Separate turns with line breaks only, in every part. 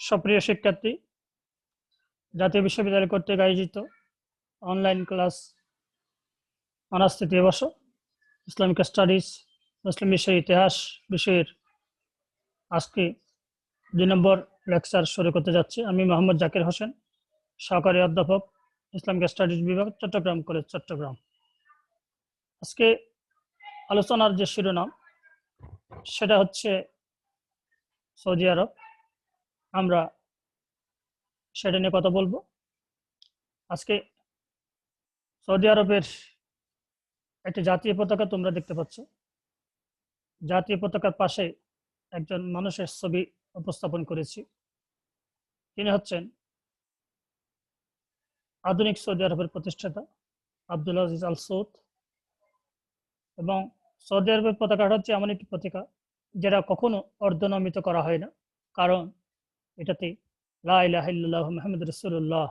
সুপ্রিয় শিক্ষার্থী, জাতীয় বিশ্ববিদ্যালয় কর্তৃক আয়োজিত অনলাইন ক্লাস অনার্স তৃতীয় বর্ষ ইসলামিক স্টাডিজ মুসলিম বিষয় ইতিহাস বিষয়ের আজকে 2 নম্বর লেকচার শুরু করতে যাচ্ছি। আমি মোহাম্মদ জাকির হোসেন, সহকারী অধ্যাপক, ইসলামিক স্টাডিজ বিভাগ, চট্টগ্রাম কলেজ, চট্টগ্রাম। আজকে আলোচনার যে শিরোনাম সেটা হচ্ছে সৌদি আরব। আমরা সেটা নিয়ে কথা বলবো। আজকে সৌদি আরবের একটি জাতীয় পতাকা তোমরা দেখতে পাচ্ছ। জাতীয় পতাকার পাশে একজন মানুষের ছবি উপস্থাপন করেছি। তিনি হচ্ছেন আধুনিক সৌদি আরবের প্রতিষ্ঠাতা আব্দুল আজিজ আল সৌদ। এবং সৌদি আরবের পতাকাটা হচ্ছে এমন একটি পতাকা যেটা কখনো অর্ধনমিত করা হয় না, কারণ এটাতে লা ইলাহা ইল্লাল্লাহু মুহাম্মাদুর রাসূলুল্লাহ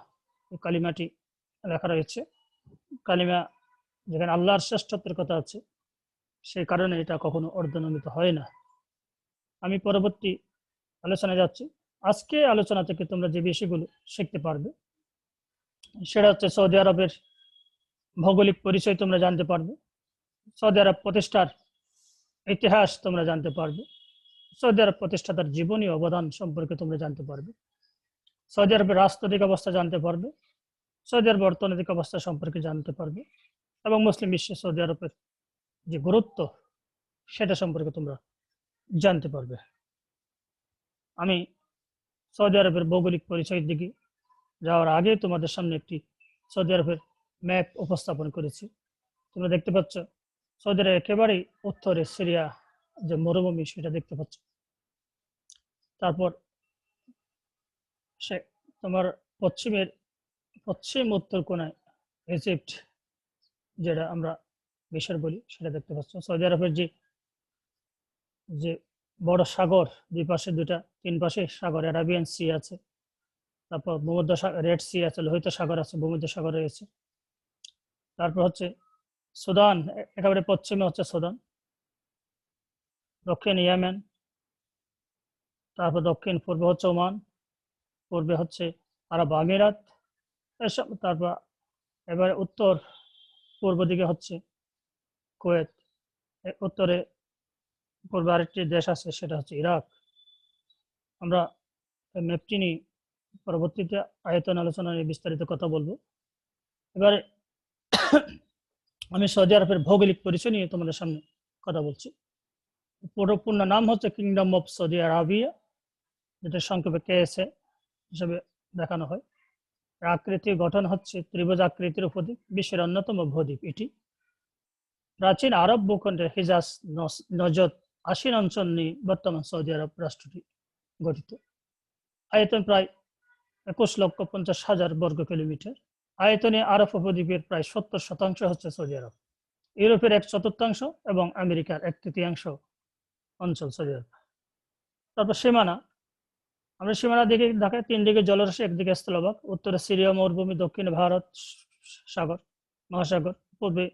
কালিমাটি লেখা রয়েছে। কালিমা যেখানে আল্লাহর শ্রেষ্ঠত্বের কথা আছে, সেই কারণে এটা কখনো অর্ধনমিত হয় না। আমি পরবর্তী আলোচনায় যাচ্ছি। আজকে আলোচনা থেকে তোমরা যে বিষয়গুলো শিখতে পারবে সেটা হচ্ছে সৌদি আরবের ভৌগোলিক পরিচয় তোমরা জানতে পারবে, সৌদি আরব প্রতিষ্ঠার ইতিহাস তোমরা জানতে পারবে, সৌদি আরব প্রতিষ্ঠাতার জীবনী অবদান সম্পর্কে তোমরা জানতে পারবে, সৌদি আরবের রাজনৈতিক অবস্থা জানতে পারবে, সৌদি আরবের অর্থনৈতিক অবস্থা সম্পর্কে জানতে পারবে, এবং মুসলিম বিশ্বে সৌদি আরবের যে গুরুত্ব সেটা সম্পর্কে তোমরা জানতে পারবে। আমি সৌদি আরবের ভৌগোলিক পরিচয়ের দিকে যাওয়ার আগে তোমাদের সামনে একটি সৌদি আরবের ম্যাপ উপস্থাপন করেছি। তোমরা দেখতে পাচ্ছ সৌদি আরবের একেবারেই উত্তরে সিরিয়া যে মরুভূমি সেটা দেখতে পাচ্ছ। তারপর সে তোমার পশ্চিম উত্তর কোণায় ইজিপ্ট, যেটা আমরা মিশর বলি, সেটা দেখতে পাচ্ছ। সৌদি আরবের যে বড় সাগর, দুই পাশে তিন পাশে সাগর, অ্যারাবিয়ান সি আছে, তারপর ভূমধ্য সাগর, রেড সি আছে, লোহিত সাগর আছে, ভূমধ্য সাগর রয়েছে। তারপর হচ্ছে সুদান, একেবারে পশ্চিমে হচ্ছে সুদান, দক্ষিণ ইয়েমেন, তারপর দক্ষিণ পূর্বে হচ্ছে ওমান, পূর্বে হচ্ছে আরব আমিরাত, এসব। তারপর এবারে উত্তর পূর্ব দিকে হচ্ছে কুয়েত, উত্তরে পূর্বে আরেকটি দেশ আছে, সেটা হচ্ছে ইরাক। আমরা ম্যাপটি নিয়ে পরবর্তীতে আয়তন আলোচনা নিয়ে বিস্তারিত কথা বলবো। এবারে আমি সৌদি আরবের ভৌগোলিক পরিচয় নিয়ে তোমাদের সামনে কথা বলছি। পূর্ণ নাম হচ্ছে কিংডম অফ সৌদি আরবিয়া, যেটা সংক্ষেপে কেএসএ হিসেবে দেখানো হয়। আকৃতি গঠন হচ্ছে ত্রিভুজ আকৃতির উপদ্বীপ, বিশ্বের অন্যতম ভূদ্বীপ এটি। প্রাচীন আরব ভূখণ্ডের হিজাজ নজদ আশিন অঞ্চল নিয়ে বর্তমান সৌদি আরব রাষ্ট্রটি গঠিত। আয়তন প্রায় 21,50,000 বর্গ কিলোমিটার। আয়তনে আরব উপদ্বীপের প্রায় 70% হচ্ছে সৌদি আরব, ইউরোপের 1/4 এবং আমেরিকার 1/3 অঞ্চল সৌদি আরব। তারপর সীমানা, আমরা সীমানা দিকে দেখায় 3 দিকে জলরাশি, একদিকে স্থলভাগ, উত্তরে সিরিয়া মরুভূমি, দক্ষিণে ভারত সাগর মহাসাগর, পূর্বে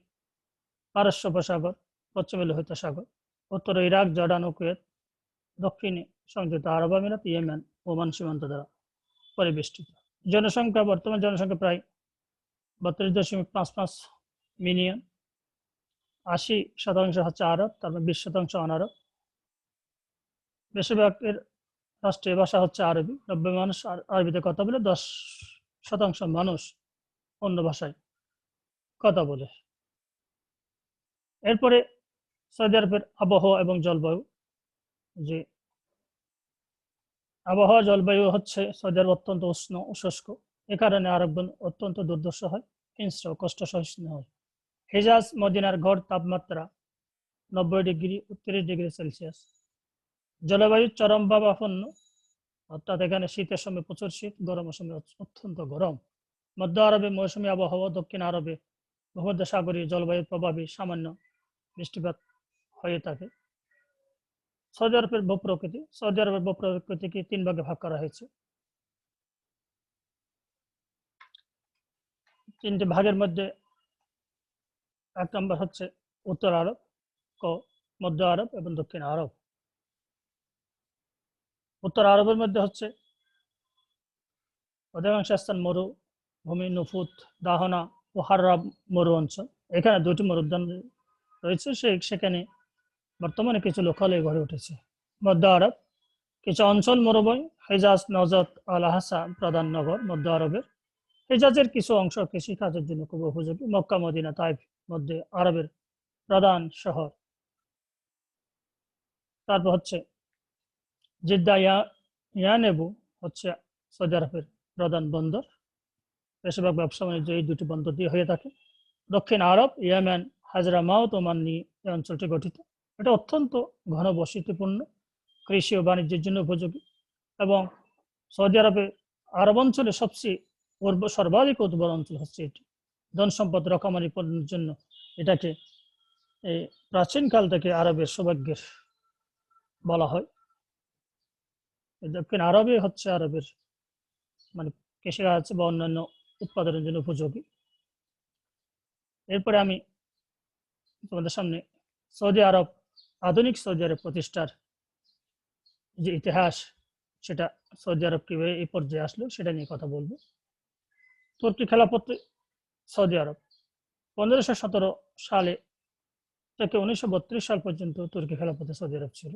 পারস্য উপসাগর, পশ্চিমে লোহিত সাগর, উত্তরে ইরাক, জর্ডান ও কুয়েত, দক্ষিণে সংযুক্ত আরব আমিরাত, ইয়েমেন, ওমান সীমান্ত দ্বারা পরিবেষ্টিত। জনসংখ্যা, বর্তমান জনসংখ্যা প্রায় 32.55 মিলিয়ন। 80% হচ্ছে আরব, তারপর 20% অনারব। বেশিরভাগের রাষ্ট্রীয় ভাষা হচ্ছে আরবি, 90 মানুষ আরবিতে কথা বলে, 10% মানুষ অন্য ভাষায় কথা বলে। এরপরে সৌদি আরবের আবহাওয়া এবং জলবায়ু। যে আবহাওয়া জলবায়ু হচ্ছে সৌদি আরব অত্যন্ত উষ্ণ ও শুষ্ক, এ কারণে আরবগণ অত্যন্ত দুর্ধর্ষ হয়, হিংস্র কষ্ট সহিষ্ণু হয়। হিজাজ মদিনার গড় তাপমাত্রা 90°-30°C। জলবায়ু চরম ভাবাপন্ন, অর্থাৎ এখানে শীতের সময় প্রচুর শীত, গরমের সময় অত্যন্ত গরম। মধ্য আরবে মৌসুমী আবহাওয়া, দক্ষিণ আরবে ভূমধ্যসাগরীয় জলবায়ুর প্রভাবে সামান্য বৃষ্টিপাত হয়ে থাকে। সৌদি আরবের ভূপ্রকৃতিকে 3 ভাগে ভাগ করা হয়েছে। 3টি ভাগের মধ্যে 1 নম্বর হচ্ছে উত্তর আরব, মধ্য আরব এবং দক্ষিণ আরব। উত্তর আরবের মধ্যে হচ্ছে অধিকাংশ স্থান মরুভূমি, নুফুত, দাহনা ও হাররা মরু অঞ্চল। এখানে দুটি মরুদ্যান রয়েছে, সেখানে বর্তমানে কিছু লোকালয় গড়ে উঠেছে। মধ্য আরব কিছু অঞ্চল মরুভূমি, হেজাজ, নজদ, আল আহসা প্রধান নগর মধ্য আরবের। হেজাজের কিছু অংশ কৃষিকাজের জন্য খুব উপযোগী। মক্কা, মদিনা, তাইফ মধ্যে আরবের প্রধান শহর। তারপর হচ্ছে জিদ্দা, ইয়ানেবু হচ্ছে সৌদি আরবের প্রধান বন্দর। বেশিরভাগ ব্যবসা বাণিজ্য এই দুটি বন্দর দিয়ে হয়ে থাকে। দক্ষিণ আরব, ইয়েমেন, হাজরামাউত, ওমান নিয়ে এই অঞ্চলটি গঠিত। এটা অত্যন্ত ঘনবসতিপূর্ণ, কৃষি ও বাণিজ্যের জন্য উপযোগী এবং সৌদি আরবে আরব অঞ্চলে সবচেয়ে সর্বাধিক উর্বর অঞ্চল হচ্ছে এটি। ধন সম্পদ রকমারিপূর্ণের জন্য এটাকে এই প্রাচীনকাল থেকে আরবের সৌভাগ্যের বলা হয়। দক্ষিণ আরবে হচ্ছে আরবের মানে কৃষিকাজ বা অন্যান্য উৎপাদনের জন্য উপযোগী। এরপরে আমি তোমাদের সামনে সৌদি আরব, আধুনিক সৌদি আরব প্রতিষ্ঠার যে ইতিহাস, সেটা সৌদি আরব কিভাবে এই পর্যায়ে আসলো সেটা নিয়ে কথা বলবো। তুর্কি খেলাফত সৌদি আরব 1517 সালে থেকে 1932 সাল পর্যন্ত তুর্কি খেলাফতে সৌদি আরব ছিল।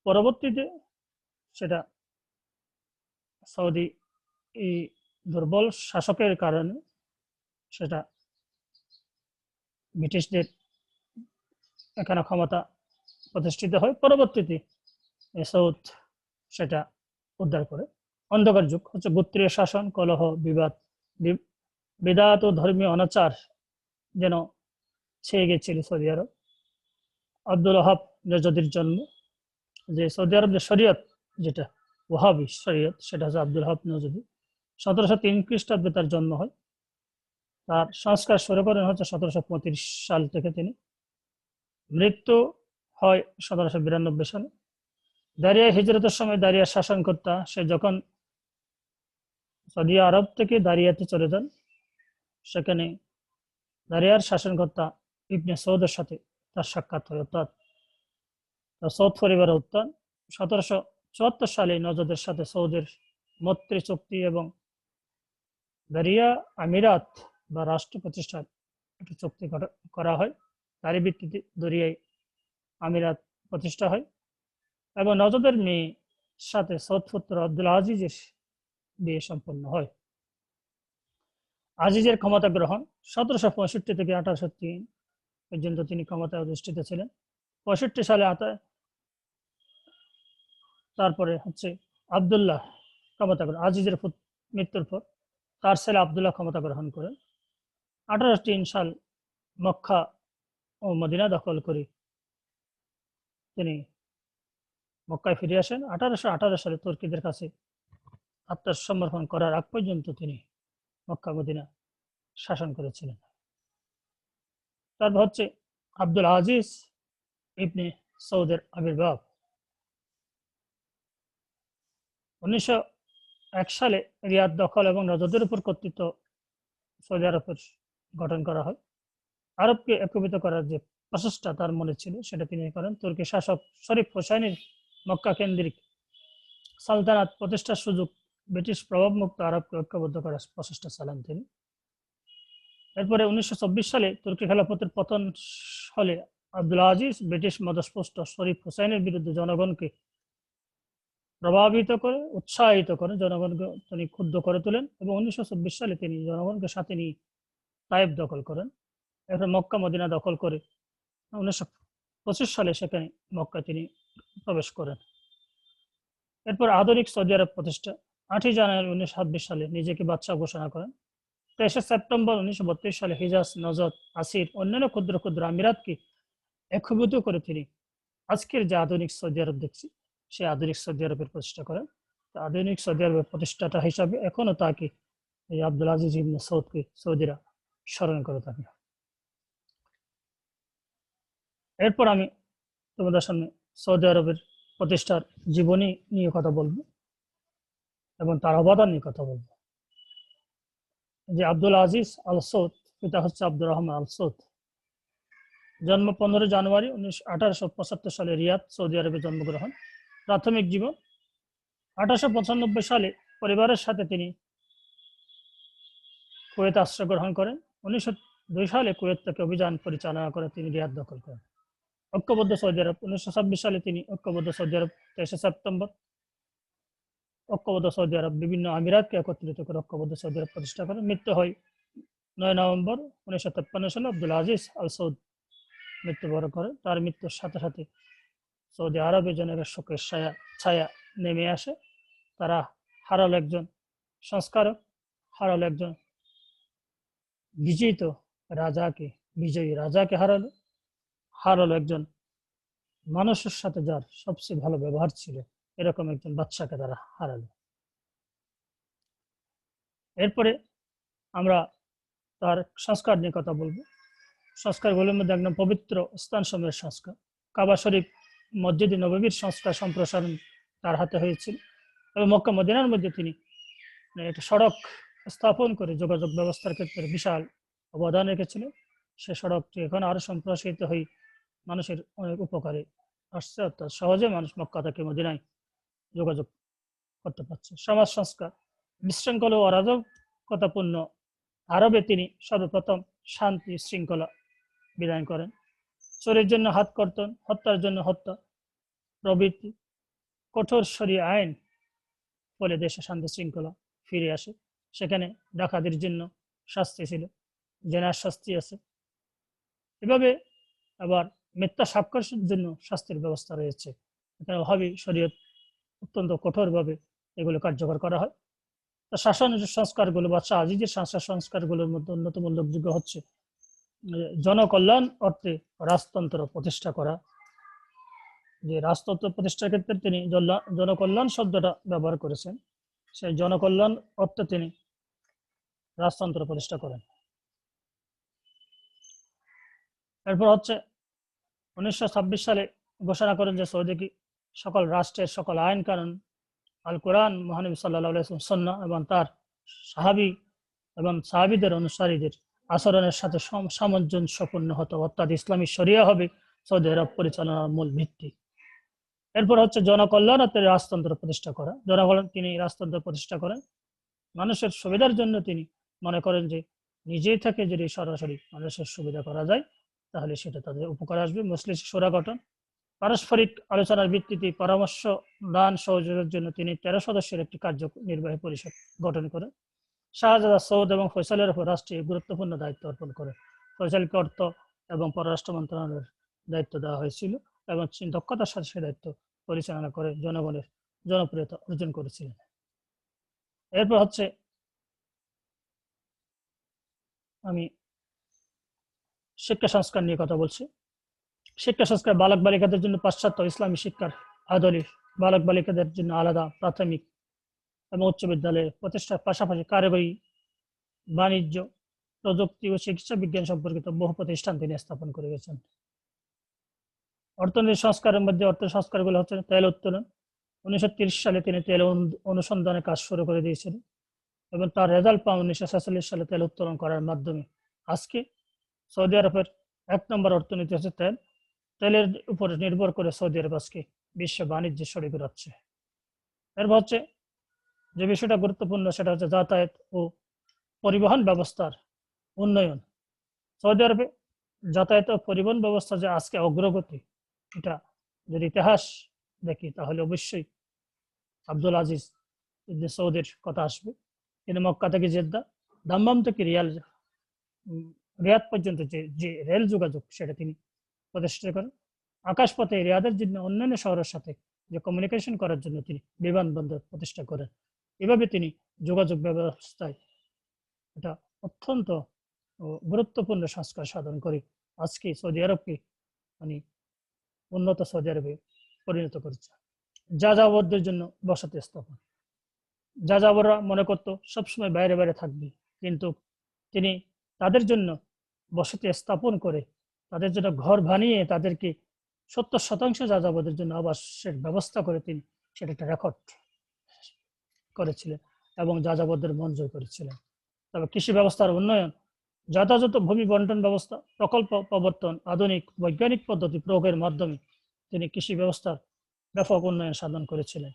পরবর্তীতে সেটা সৌদি এই দুর্বল শাসকের কারণে সেটা ব্রিটিশদের এখানে ক্ষমতা প্রতিষ্ঠিত হয়। পরবর্তীতে সৌদ সেটা উদ্ধার করে। অন্ধকার যুগ হচ্ছে গোত্রীয় শাসন, কলহ, বিবাদ, বিদাত ও ধর্মীয় অনাচার যেন ছেয়ে গেছিল সৌদি আরব। আব্দুল ওহাব নজদির জন্ম, যে সৌদি আরব যে শরীয়ত, যেটা ওহাবি শরীয়ত, সেটা হচ্ছে আব্দুল ওহাব নজদি। 1703 খ্রিস্টাব্দে তার জন্ম হয়। তার সংস্কার শুরু করেন হচ্ছে 1735 সাল থেকে। তিনি মৃত্যু হয় 1792 সালে। দারিয়া হিজরতের সময় দারিয়া শাসনকর্তা, সে যখন সৌদি আরব থেকে দারিয়াতে চলে যান, সেখানে দারিয়ার শাসনকর্তা ইবনে সৌদের সাথে তার সাক্ষাৎ হয়, অর্থাৎ সৌদ পরিবারের উত্থান। 1774 সালে নজদের সাথে সৌদের মৈত্রী চুক্তি এবং দারিয়া আমিরাত বা রাষ্ট্র প্রতিষ্ঠার একটি চুক্তি করা হয়। তারই ভিত্তিতে দরিয়ায় আমিরাত প্রতিষ্ঠা হয় এবং নজদের মেয়ে সাথে সৌদ পুত্র আব্দুল আজিজের বিয়ে সম্পন্ন হয়। আজিজের ক্ষমতা গ্রহণ 1765 থেকে 1803 পর্যন্ত তিনি ক্ষমতায় অধিষ্ঠিত ছিলেন। 65 সালে তারপরে হচ্ছে আবদুল্লাহ ক্ষমতা গ্রহণ। আজিজের মৃত্যুর পর তার ছেলে আবদুল্লাহ ক্ষমতা গ্রহণ করেন। 1803 সাল মক্কা ও মদিনা দখল করে তিনি মক্কায় ফিরে আসেন। 1818 সালে তুর্কিদের কাছে আত্মসমর্পণ করার আগ পর্যন্ত তিনি মক্কা মদিনা শাসন করেছিলেন। তারপর হচ্ছে আব্দুল আজিজ ইবনে সৌদের আবির্ভাব। 1901 সালে রিয়াদ দখল এবং নজদের উপর কর্তৃত্ব সৌদি আরবের গঠন করা হয়। আরবকে একীভূত করার যে প্রচেষ্টা তার মনে ছিল, সেটা তিনি করেন। তুর্কি শাসক শরীফ হোসাইনের মক্কা কেন্দ্রিক সালতানাত প্রতিষ্ঠার সুযোগ ব্রিটিশ প্রভাবমুক্ত আরবকে ঐক্যবদ্ধ করার প্রচেষ্টা চালান তিনি। এরপরে 1924 সালে তুর্কি খেলাফতের পতন হলে আব্দুল আজিজ ব্রিটিশ মদস্পুষ্ট শরীফ হোসাইনের বিরুদ্ধে জনগণকে প্রভাবিত করে, উৎসাহিত করে, জনগণকে তিনি ক্ষুব্ধ করে তোলেন এবং 1924 সালে তিনি জনগণকে সাথে নিয়ে তাইফ দখল করেন। এরপর মক্কা মদিনা দখল করে 1925 সালে সেখানে মক্কা তিনি প্রবেশ করেন। এরপর আধুনিক সৌদি আরব প্রতিষ্ঠা। 8 জানুয়ারি 1926 সালে নিজেকে বাদশাহ ঘোষণা করেন। 23 সেপ্টেম্বর 1932 সালে হিজাজ, নজদ, আসির অন্যান্য ক্ষুদ্র ক্ষুদ্র আমিরাতকে একীভূত করে তিনি আজকের যে আধুনিক সৌদি আরব দেখছি, সেই আধুনিক সৌদি আরবের প্রতিষ্ঠা করেন। আধুনিক সৌদি আরবের প্রতিষ্ঠাতা হিসাবে এখনো তাকে, এই আব্দুল আজিজ ইবনে সৌদকে সৌদিরা স্মরণ করে থাকে। এরপর আমি তোমাদের সামনে সৌদি আরবের প্রতিষ্ঠার জীবনী নিয়ে কথা বলবো এবং তার অবদান নিয়ে কথা বলবো। যে আব্দুল আজিজ আল সৌদ, পিতা হচ্ছে আব্দুর রহমান আল সৌদ। জন্ম 15 জানুয়ারি 1875 সালে রিয়াদ, সৌদি আরবে জন্মগ্রহণ। প্রাথমিক জীবন 1895 সালে পরিবারের সাথে তিনি কুয়েতে আশ্রয় গ্রহণ করেন। 1902 সালে কুয়েত থেকে অভিযান পরিচালনা করে তিনি রিয়াদ দখল করেন। ঐক্যবদ্ধ সৌদি আরব 1926 সালে তিনি ঐক্যবদ্ধ সৌদি আরব 23 সেপ্টেম্বর ঐক্যবদ্ধ সৌদি আরব বিভিন্ন আমিরাতকে একত্রিত করে ঐক্যবদ্ধ সৌদি আরব প্রতিষ্ঠা করেন। মৃত্যু হয় 9 নভেম্বর 1953 সালে আব্দুল আজিজ আল সৌদ মৃত্যুবরণ করেন। তার মৃত্যুর সাথে সাথে সৌদি আরবে জনের শোকের ছায়া নেমে আসে। তারা হারালো একজন সংস্কারক, হারালো একজন বিজয়ী রাজাকে হারালো একজন মানুষের সাথে যার সবচেয়ে ভালো ব্যবহার ছিল, এরকম একজন বাদশাকে তারা হারালো। এরপরে আমরা তার সংস্কার নিয়ে কথা বলবো। সংস্কারগুলোর মধ্যে একদম পবিত্র স্থানসমূহের সংস্কার, কাবা শরীফ, মসজিদ নববীর সংস্কার সম্প্রসারণ তার হাতে হয়েছিল এবং মক্কা মদিনার মধ্যে তিনি একটা সড়ক স্থাপন করে যোগাযোগ ব্যবস্থার ক্ষেত্রে বিশাল অবদান রেখেছিলেন। সে সড়কটি এখন আরো সম্প্রসারিত হয়ে মানুষের অনেক উপকারে আসছে, অর্থাৎ সহজে মানুষ মক্কা থেকে মদিনায় যোগাযোগ করতে পারছে। সমাজ সংস্কার, বিশৃঙ্খলা ও অরাজকতাপূর্ণ আরবে তিনি সর্বপ্রথম শান্তি শৃঙ্খলা বিধান করেন। চোরের জন্য হাত কর্তন, হত্যার জন্য হত্যা প্রভৃতি কঠোর শরীয়ত আইন ফলে দেশে শান্তি শৃঙ্খলা ফিরে আসে। সেখানে ডাকাতির জন্য শাস্তি ছিল, জেনার শাস্তি আছে। এভাবে আবার মিথ্যা সাক্ষ্যের জন্য শাস্তির ব্যবস্থা রয়েছে। এখানে ভাবি শরীয়ত অত্যন্ত কঠোরভাবে এগুলো কার্যকর করা হয়। শাসন সংস্কারগুলো বা শাহ আজিজের শাসন সংস্কারগুলোর মধ্যে অন্যতম উল্লেখযোগ্য হচ্ছে জনকল্যাণ অর্থে রাজতন্ত্র প্রতিষ্ঠা করা। যে রাজতন্ত্র প্রতিষ্ঠার ক্ষেত্রে তিনি জনকল্যাণ শব্দটা ব্যবহার করেছেন, সেই জনকল্যাণ অর্থে তিনি রাজতন্ত্র প্রতিষ্ঠা করেন। এরপর হচ্ছে 1926 সালে ঘোষণা করেন যে সৌদি সকল রাষ্ট্রের সকল আইন কানুন আল কোরআন, মহানবী সাল্লাল্লাহু আলাইহি ওয়াসাল্লাম সুন্নাহ এবং তার সাহাবী এবং সাহাবীদের অনুসারীদের আচরণের সাথে সামঞ্জস্যপূর্ণ হতো, অর্থাৎ ইসলামী শরিয়া হবে সৌদি আরব পরিচালনার মূল ভিত্তি। এরপর হচ্ছে জনকল্যাণার্থে রাজতন্ত্র প্রতিষ্ঠা করা। তিনি রাজতন্ত্র প্রতিষ্ঠা করেন মানুষের সুবিধার জন্য। তিনি মনে করেন যে নিজেই থেকে যদি সরাসরি মানুষের সুবিধা করা যায় তাহলে সেটা তাদের উপকার আসবে। মজলিস শুরা গঠন, পারস্পরিক আলোচনার ভিত্তিতে পরামর্শ দান সহযোগের জন্য তিনি 13 সদস্যের একটি কার্যনির্বাহী পরিষদ গঠন করেন। শাহজাদা সৌদ এবং ফয়সালের উপর রাষ্ট্রীয় গুরুত্বপূর্ণ দায়িত্ব অর্পণ করেন। ফয়সালকে অর্থ এবং পররাষ্ট্র মন্ত্রণালয়ের দায়িত্ব দেওয়া হয়েছিল এবং দক্ষতার সাথে সে দায়িত্ব পরিচালনা করে জনগণের জনপ্রিয়তা অর্জন করেছিলেন। এরপর হচ্ছে আমি শিক্ষা সংস্কার নিয়ে কথা বলছি। শিক্ষা সংস্কার বালক বালিকাদের জন্য পাশ্চাত্য ইসলামী শিক্ষার আদলে বালক বালিকাদের জন্য আলাদা প্রাথমিক এবং উচ্চ বিদ্যালয়ে প্রতিষ্ঠার পাশাপাশি কারিগরি, বাণিজ্য, প্রযুক্তি ও চিকিৎসা বিজ্ঞান সম্পর্কিত বহু প্রতিষ্ঠান তিনি স্থাপন করে গেছেন। অর্থনীতি সংস্কারের মধ্যে অর্থ সংস্কারগুলো হচ্ছে তেল উত্তোলন। 1930 সালে তিনি তেল অনুসন্ধানের কাজ শুরু করে দিয়েছিলেন এবং তার রেজাল্ট পান 1946 সালে তেল উত্তোলন করার মাধ্যমে। আজকে সৌদি আরবের 1 নম্বর অর্থনীতি হচ্ছে তেল। তেলের উপর নির্ভর করে সৌদি আরব আজকে বিশ্ব বাণিজ্যে শরিক হচ্ছে। এরপর হচ্ছে যে বিষয়টা গুরুত্বপূর্ণ সেটা হচ্ছে যাতায়াত ও পরিবহন ব্যবস্থার উন্নয়ন। সৌদি আরবে যাতায়াত ও পরিবহন ব্যবস্থা যে আজকে অগ্রগতি, এটা যদি ইতিহাস দেখি তাহলে অবশ্যই আব্দুল আজিজ ইবনে সৌদের কথা আসবে। তিনি মক্কা থেকে জেদ্দা, দাম্মাম থেকে রিয়াদ পর্যন্ত যে রেল যোগাযোগ সেটা তিনি প্রতিষ্ঠা করেন। আকাশপথে রিয়াদের জন্য অন্যান্য শহরের সাথে যে কমিউনিকেশন করার জন্য তিনি বিমানবন্দর প্রতিষ্ঠা করেন। এভাবে তিনি যোগাযোগ ব্যবস্থায় এটা অত্যন্ত গুরুত্বপূর্ণ সংস্কার সাধন করে আজকে সৌদি আরবকে উন্নত সৌদি আরবে পরিণত করেছে। যাযাবরদের জন্য বসতি স্থাপন। যাযাবররা মনে করতো সবসময় বাইরে বাইরে থাকবে, কিন্তু তিনি তাদের জন্য বসতি স্থাপন করে তাদের জন্য ঘর বানিয়ে তাদেরকে 70% যাযাবরদের জন্য আবাসের ব্যবস্থা করে তিনি সেটা একটা রেকর্ড করেছিলেন এবং যাযাবরদের মন জয় করেছিলেন। তবে কৃষি ব্যবস্থার উন্নয়ন, যথাযথ ভূমি বন্টন ব্যবস্থা, প্রকল্প প্রবর্তন, আধুনিক বৈজ্ঞানিক পদ্ধতি প্রয়োগের মাধ্যমে তিনি কৃষি ব্যবস্থার ব্যাপক উন্নয়ন সাধন করেছিলেন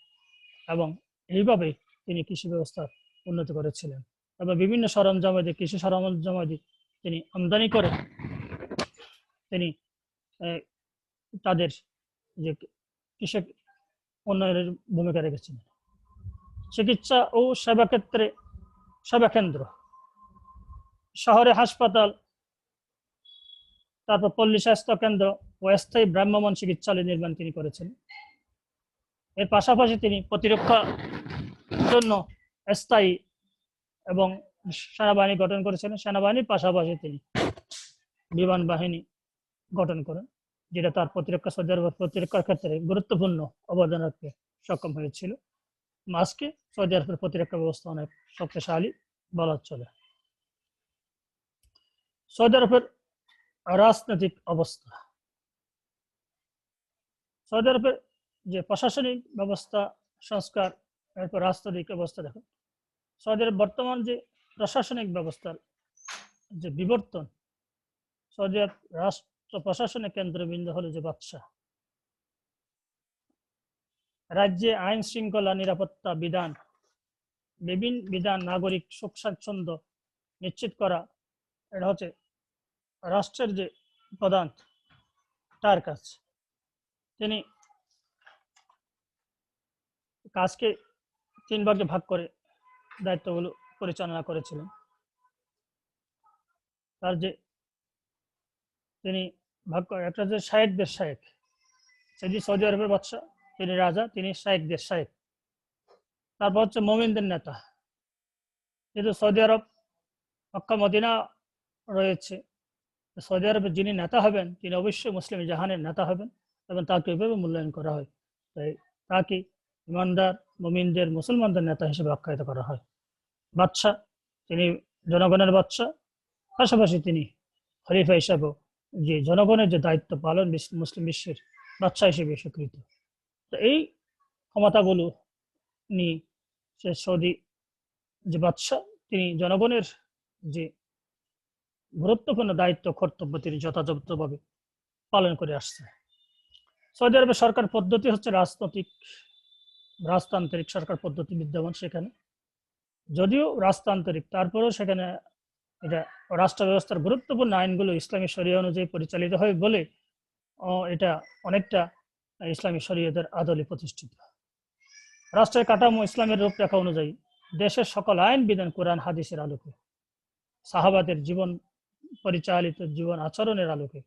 এবং এইভাবে তিনি কৃষি ব্যবস্থার উন্নতি করেছিলেন এবং বিভিন্ন সরঞ্জামাদি কৃষি সরঞ্জামাদি তিনি আমদানি করে তিনি তাদের যে কৃষক উন্নয়নের ভূমিকা রেখেছিলেন। চিকিৎসা ও সেবা ক্ষেত্রে সেবা কেন্দ্র, শহরে হাসপাতাল, তারপর পল্লী স্বাস্থ্য কেন্দ্র ও স্থায়ী ভ্রাম্যমাণ চিকিৎসালয় নির্মাণ তিনি করেছেন। এর পাশাপাশি তিনি প্রতিরক্ষার জন্য স্থায়ী এবং সেনাবাহিনী গঠন করেছিলেন। সেনাবাহিনীর পাশাপাশি তিনি বিমান বাহিনী গঠন করেন, যেটা তার সৌদি আরবের প্রতিরক্ষার ক্ষেত্রে গুরুত্বপূর্ণ অবদান রাখতে সক্ষম হয়েছিল। আজকে সৌদি আরবের প্রতিরক্ষা ব্যবস্থা অনেক শক্তিশালী বলা চলে। সৌদি আরবের রাজনৈতিক অবস্থা, সৌদি আরবের যে প্রশাসনিক ব্যবস্থা সংস্কার, এরপর রাজনৈতিক অবস্থা দেখুন। সৌদি আরব বর্তমান যে প্রশাসনিক ব্যবস্থার যে বিবর্তন, সৌদি আরব রাষ্ট্র প্রশাসনের কেন্দ্রবিন্দু হলো যে বাদশাহ। রাজ্যে আইন শৃঙ্খলা নিরাপত্তা বিধান, বিভিন্ন বিধান, নাগরিক সুখ স্বাচ্ছন্দ্য নিশ্চিত করা, এটা হচ্ছে রাষ্ট্রের যে প্রধান তার কাজ। তিনি কাজকে 3 ভাগে ভাগ করে দায়িত্বগুলো পরিচালনা করেছিলেন। তার যে তিনি ভাগ করে, একটা যে শায়েকদের শায়েক, সেটি সৌদি আরবের বাদশাহ, তিনি রাজা, তিনি শায়েকদের শায়েক। তারপর হচ্ছে মুমিনদের নেতা, যেহেতু সৌদি আরব মক্কা মদিনা রয়েছে, সৌদি আরবের যিনি নেতা হবেন তিনি অবশ্যই মুসলিম জাহানের নেতা হবেন এবং তাকে এভাবে মূল্যায়ন করা হয়। তাই তাকে ইমানদার মুমিনদের মুসলমানদের নেতা হিসেবে আখ্যায়িত করা হয়। বাদশাহ, তিনি জনগণের বাদশাহ, পাশাপাশি তিনি খলিফা হিসাবেও যে জনগণের যে দায়িত্ব পালন মুসলিম বিশ্বের বাদশাহ হিসেবে স্বীকৃত। তো এই ক্ষমতাগুলো নিয়ে সে সৌদি যে বাদশাহ, তিনি জনগণের যে গুরুত্বপূর্ণ দায়িত্ব কর্তব্য তিনি যথাযথভাবে পালন করে আসছে। সৌদি আরবের সরকার পদ্ধতি হচ্ছে রাজতান্ত্রিক সরকার পদ্ধতি বিদ্যমান সেখানে। যদিও রাজতান্ত্রিক, তারপরেও সেখানে এটা রাষ্ট্র ব্যবস্থার গুরুত্বপূর্ণ আইনগুলো ইসলামী শরিয়া অনুযায়ী পরিচালিত হয় বলে এটা অনেকটা ইসলামী শরিয়তের আদলে প্রতিষ্ঠিত। রাষ্ট্রের কাঠামো ইসলামের রূপরেখা অনুযায়ী দেশের সকল আইন বিধান কোরআন হাদিসের আলোকে, সাহাবাদের জীবন পরিচালিত জীবন আচরণের আলোকে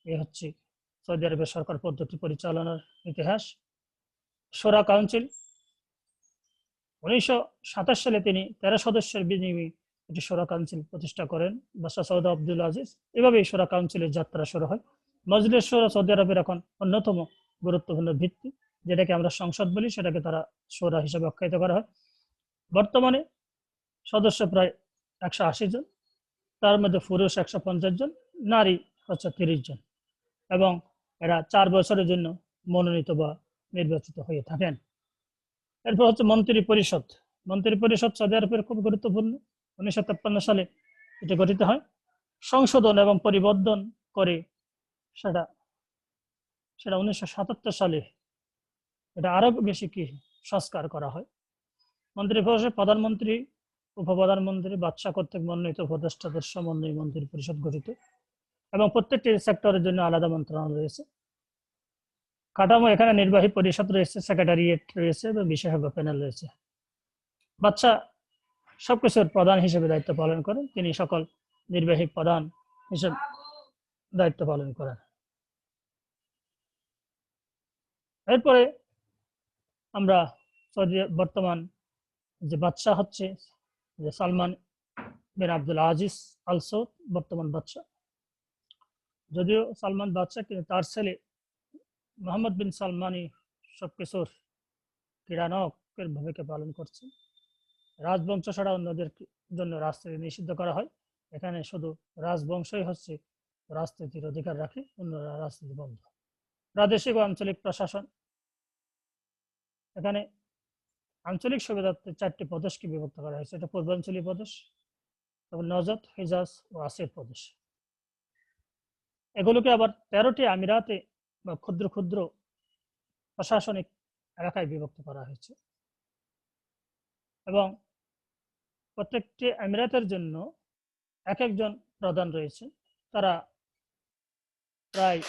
এ হচ্ছে সৌদি আরবের সরকার পদ্ধতি পরিচালনার ইতিহাস। শোরা কাউন্সিল 1927 সালে তিনি 13 সদস্যের বিনিময়ে একটি শোরা কাউন্সিল প্রতিষ্ঠা করেন বাদশাহ সৌদ আব্দুল আজিজ। এভাবেই শোরা কাউন্সিলের যাত্রা শুরু হয়। মজলিস শোরা সৌদি আরবের এখন অন্যতম গুরুত্বপূর্ণ ভিত্তি, যেটাকে আমরা সংসদ বলি, সেটাকে তারা শোরা হিসেবে আখ্যায়িত করা হয়। বর্তমানে সদস্য প্রায় 180 জন, তার মধ্যে পুরুষ 150 জন, নারী হচ্ছে 30 জন, এবং এরা 4 বছরের জন্য মনোনীত বা নির্বাচিত হয়ে থাকেন। এরপর হচ্ছে মন্ত্রী পরিষদ। মন্ত্রী পরিষদ সৌদি আরবের খুব গুরুত্বপূর্ণ। 1953 সালে এটি গঠিত হয়। সংশোধন এবং পরিবর্তন করে সেটা 1977 সালে এটা আরো বেশি কি সংস্কার করা হয়। মন্ত্রী পরিষদ প্রধানমন্ত্রী, উপপ্রধানমন্ত্রী, বাদশাহ কর্তৃক মনোনীত উপদেষ্টাদের সমন্বয়ে মন্ত্রী পরিষদ গঠিত এবং প্রত্যেকটি সেক্টরের জন্য আলাদা মন্ত্রণালয় রয়েছে। কাঠামো, এখানে নির্বাহী পরিষদ রয়েছে, সেক্রেটারিয়েট রয়েছে এবং বিশেষজ্ঞ প্যানেল রয়েছে। বাদশাহ সবকিছুর প্রধান হিসেবে দায়িত্ব পালন করেন, তিনি সকল নির্বাহী প্রধান হিসেবে দায়িত্ব পালন করেন। এরপরে আমরা সৌদি বর্তমান যে বাদশাহ হচ্ছে যে সালমান বিন আব্দুল আজিজ আল সৌদ বর্তমান বাদশাহ। যদিও সালমান বাদশাহ, কিন্তু তার ছেলে মোহাম্মদ বিন সালমানই সবকিছুর ক্রীড়ানকের ভূমিকা পালন করছে। রাজবংশ ছাড়া অন্যদের জন্য রাজনীতি নিষিদ্ধ করা হয়। এখানে শুধু রাজবংশই হচ্ছে রাজনীতির অধিকার রাখে, অন্যরা রাজনীতি বন্ধ। প্রাদেশিক ও আঞ্চলিক প্রশাসন, এখানে আঞ্চলিক সুবিধার্থে 4টি প্রদেশকে বিভক্ত করা হয়েছে। এটা পূর্বাঞ্চলীয় প্রদেশ, তারপর নজদ, হিজাজ ও আসির প্রদেশ। এগুলোকে আবার 13টি আমিরাতে বা ক্ষুদ্র ক্ষুদ্র প্রশাসনিক এলাকায় বিভক্ত করা হয়েছে। এবং প্রত্যেকটি আমিরাতের জন্য এক একজন প্রধান রয়েছে। তারা প্রায়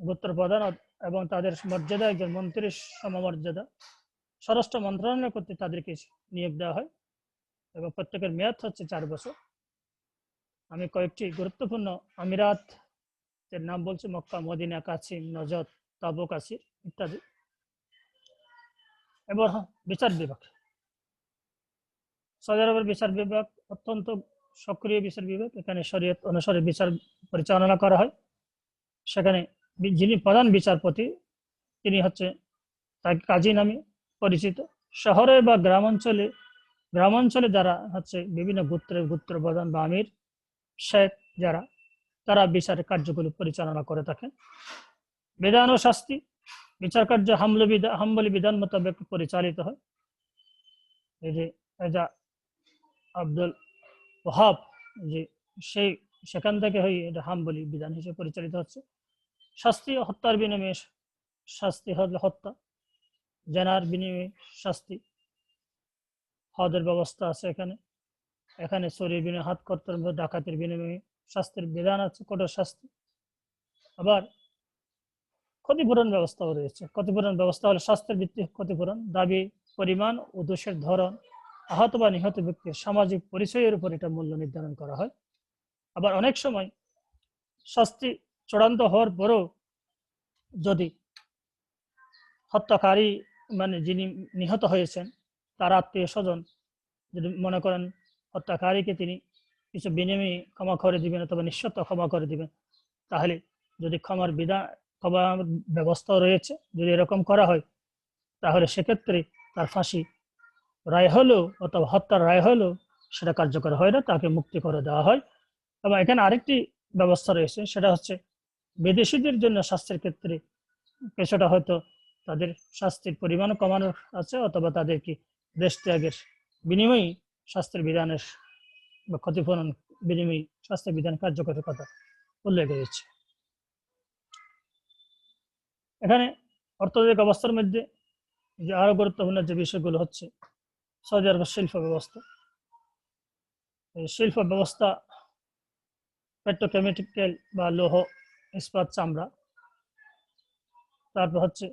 গোত্র প্রধান এবং তাদের মর্যাদা একজন মন্ত্রীর সমমর্যাদা। স্বরাষ্ট্র মন্ত্রণালয় কর্তৃক তাদেরকে নিয়োগ দেওয়া হয় এবং প্রত্যেকের মেয়াদ হচ্ছে 4 বছর। আমি কয়েকটি গুরুত্বপূর্ণ আমিরাত এর নাম বলছি: মক্কা, মদিনা, কাছিম, নজদ, তাবুক, আসির ইত্যাদি। এবার বিচার বিভাগ। সৌদি আরবের বিচার বিভাগ অত্যন্ত সক্রিয় বিচার বিভাগ। এখানে শরীয়ত অনুসারে বিচার পরিচালনা করা হয়। সেখানে যিনি প্রধান বিচারপতি তিনি হচ্ছে তাকে কাজী নামে পরিচিত। শহরে বা গ্রামাঞ্চলে যারা হচ্ছে বিভিন্ন গোত্র প্রধান বা আমির শেখ যারা, তারা বিচার কার্যগুলো পরিচালনা করে থাকেন। বিধান ও শাস্তি। বিচার কার্য হাম্বলি বিধান মোতাবেক পরিচালিত হয়। এই যে এজা আব্দুল ওয়াহাব, যে সেখান থেকে এটা হাম্বলি বিধান হিসেবে পরিচালিত হচ্ছে। শাস্তি: হত্যার বিনিময়ে শাস্তি হলে হত্যা, জেনার বিনিময়ে শাস্তি, হদের ব্যবস্থা আছে এখানে চুরির বিনিময়ে, হাত কর্তন, ডাকাতির বিনিময়ে শাস্তির বিধান আছে, কঠোর শাস্তি। আবার ক্ষতিপূরণ ব্যবস্থাও রয়েছে। ক্ষতিপূরণ ব্যবস্থা হলো স্বাস্থ্যের ভিত্তিক ক্ষতিপূরণ, দাবি, পরিমাণ ও দোষের ধরন, আহত বা নিহত ব্যক্তির সামাজিক পরিচয়ের উপর এটা মূল্য নির্ধারণ করা হয়। আবার অনেক সময় শাস্তি চূড়ান্ত হওয়ার পরেও যদি হত্যাকারী যিনি নিহত হয়েছেন তার আত্মীয় স্বজন যদি মনে করেন হত্যাকারীকে তিনি কিছু বিনিময়ে ক্ষমা করে দিবেন অথবা নিঃশর্ত ক্ষমা করে দিবেন, তাহলে যদি ক্ষমার ব্যবস্থা রয়েছে, যদি এরকম করা হয়, তাহলে সেক্ষেত্রে তার ফাঁসি রায় হলেও অথবা হত্যার রায় হলেও সেটা কার্যকর হয় না, তাকে মুক্তি করে দেওয়া হয়। এবং এখানে আরেকটি ব্যবস্থা রয়েছে, সেটা হচ্ছে বিদেশিদের জন্য শাস্তির ক্ষেত্রে কিছুটা হয়তো তাদের শাস্তির পরিমাণ কমানোর আছে, অথবা তাদেরকে দেশ ত্যাগের বিনিময়ে শাস্তির বিধানের বা ক্ষতিপূরণ বিনিময়ে শাস্তির বিধান কার্যকরের কথা উল্লেখ রয়েছে। এখানে অর্থনৈতিক অবস্থার মধ্যে যে আরো গুরুত্বপূর্ণ যে বিষয়গুলো হচ্ছে সৌদি আরবের শিল্প ব্যবস্থা। এই শিল্প ব্যবস্থা পেট্রোকেমিক্যাল বা লৌহ, ইস্পাত, চামড়া, তারপর হচ্ছে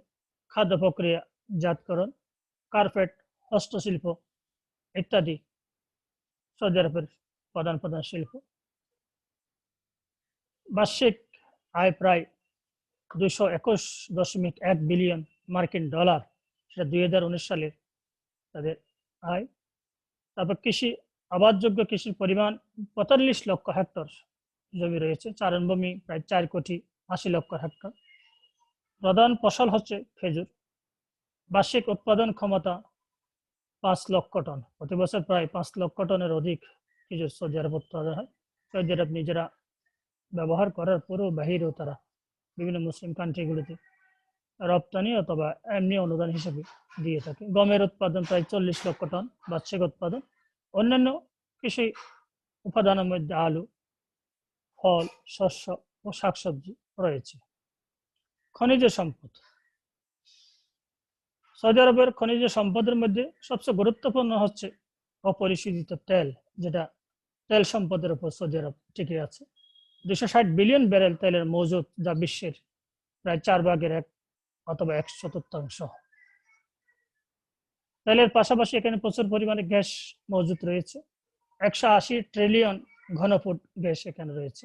খাদ্য প্রক্রিয়াজাতকরণ, কার্পেট, হস্তশিল্প ইত্যাদি সৌদি আরবের প্রধান প্রধান শিল্প। বার্ষিক আয় প্রায় 221.1 বিলিয়ন মার্কিন ডলার, সেটা 2019 সালের তাদের আয়। তারপর কৃষি, আবাদযোগ্য কৃষির পরিমাণ 45 লক্ষ হেক্টর জমি রয়েছে, চারণভূমি প্রায় 4,80,00,000 লক্ষ হেক্টর। প্রধান ফসল হচ্ছে খেজুর। বার্ষিক উৎপাদন ক্ষমতা 5 লক্ষ টন, প্রতি বছর প্রায় 5 লক্ষ টনের অধিক খেজুর সৌদি আরব উৎপাদন হয়। সৌদি আরব নিজেরা ব্যবহার করার পরেও বাহিরেও তারা বিভিন্ন মুসলিম কান্ট্রিগুলিতে রপ্তানি অথবা এমনি অনুদান হিসেবে দিয়ে থাকে। গমের উৎপাদন প্রায় 40 লক্ষ টন বার্ষিক উৎপাদন। অন্যান্য কৃষি উপাদানের মধ্যে আলু, ফল, শস্য ও শাকসবজি রয়েছে। খনিজ সম্পদ। সৌদি আরবের খনিজ সম্পদের মধ্যে সবচেয়ে গুরুত্বপূর্ণ হচ্ছে অপরিশোধিত তেল, যেটা তেল সম্পদের উপর সৌদি আরব টিকে আছে। 260 বিলিয়ন ব্যারেল তেলের মজুদ, যা বিশ্বের প্রায় 4/1 অথবা 1/4। তেলের পাশাপাশি এখানে প্রচুর পরিমাণে গ্যাস মজুদ রয়েছে। 180 ট্রিলিয়ন ঘনফুট গ্যাস এখানে রয়েছে।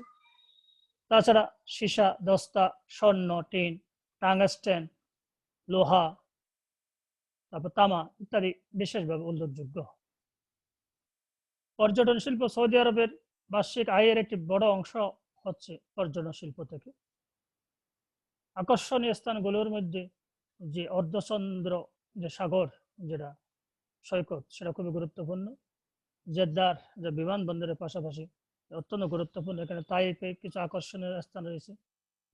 তাছাড়া সীসা, দস্তা, স্বর্ণ, টিন, টাংস্টেন, লোহা, তারপর তামা ইত্যাদি বিশেষভাবে উল্লেখযোগ্য। পর্যটন শিল্প। সৌদি আরবের বার্ষিক আয়ের একটি বড় অংশ হচ্ছে পর্যটন শিল্প থেকে। আকর্ষণীয় স্থানগুলোর মধ্যে যে অর্ধচন্দ্র যে সাগর, যেটা সৈকত, সেটা খুবই গুরুত্বপূর্ণ। জেদ্দার যে বিমানবন্দরের পাশাপাশি অত্যন্ত গুরুত্বপূর্ণ। এখানে তাইফে কিছু আকর্ষণীয় স্থান রয়েছে,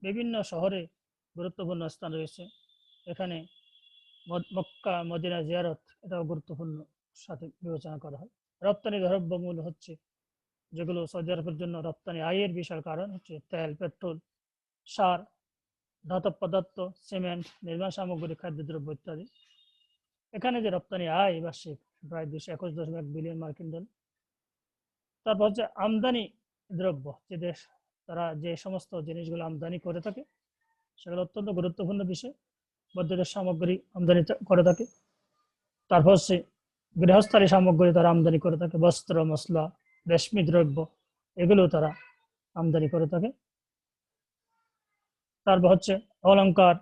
বিভিন্ন শহরে গুরুত্বপূর্ণ স্থান রয়েছে। এখানে মক্কা, মদিনা জিয়ারত এটাও গুরুত্বপূর্ণ সাথে বিবেচনা করা হয়। রপ্তানি দ্রব্যমূল্য হচ্ছে যেগুলো সৌদি আরবের জন্য রপ্তানি আয়ের বিশাল কারণ হচ্ছে তেল, পেট্রোল, সার, ধাতব পদার্থ, সিমেন্ট, নির্মাণ সামগ্রী, খাদ্যদ্রব্য ইত্যাদি। এখানে যে রপ্তানি আয় বার্ষিক প্রায় 221.1 বিলিয়ন মার্কিন ডলার। তারপর হচ্ছে আমদানি দ্রব্য, যে দেশ তারা যে সমস্ত জিনিসগুলো আমদানি করে থাকে সেগুলো অত্যন্ত গুরুত্বপূর্ণ বিষয়। বৈদ্যুতিক সামগ্রী আমদানি করে থাকে। তারপর হচ্ছে গৃহস্থালী সামগ্রী তারা আমদানি করে থাকে, বস্ত্র, মশলা, রেশমি দ্রব্য, এগুলো তারা আমদানি করে থাকে। তারপর হচ্ছে অলংকার,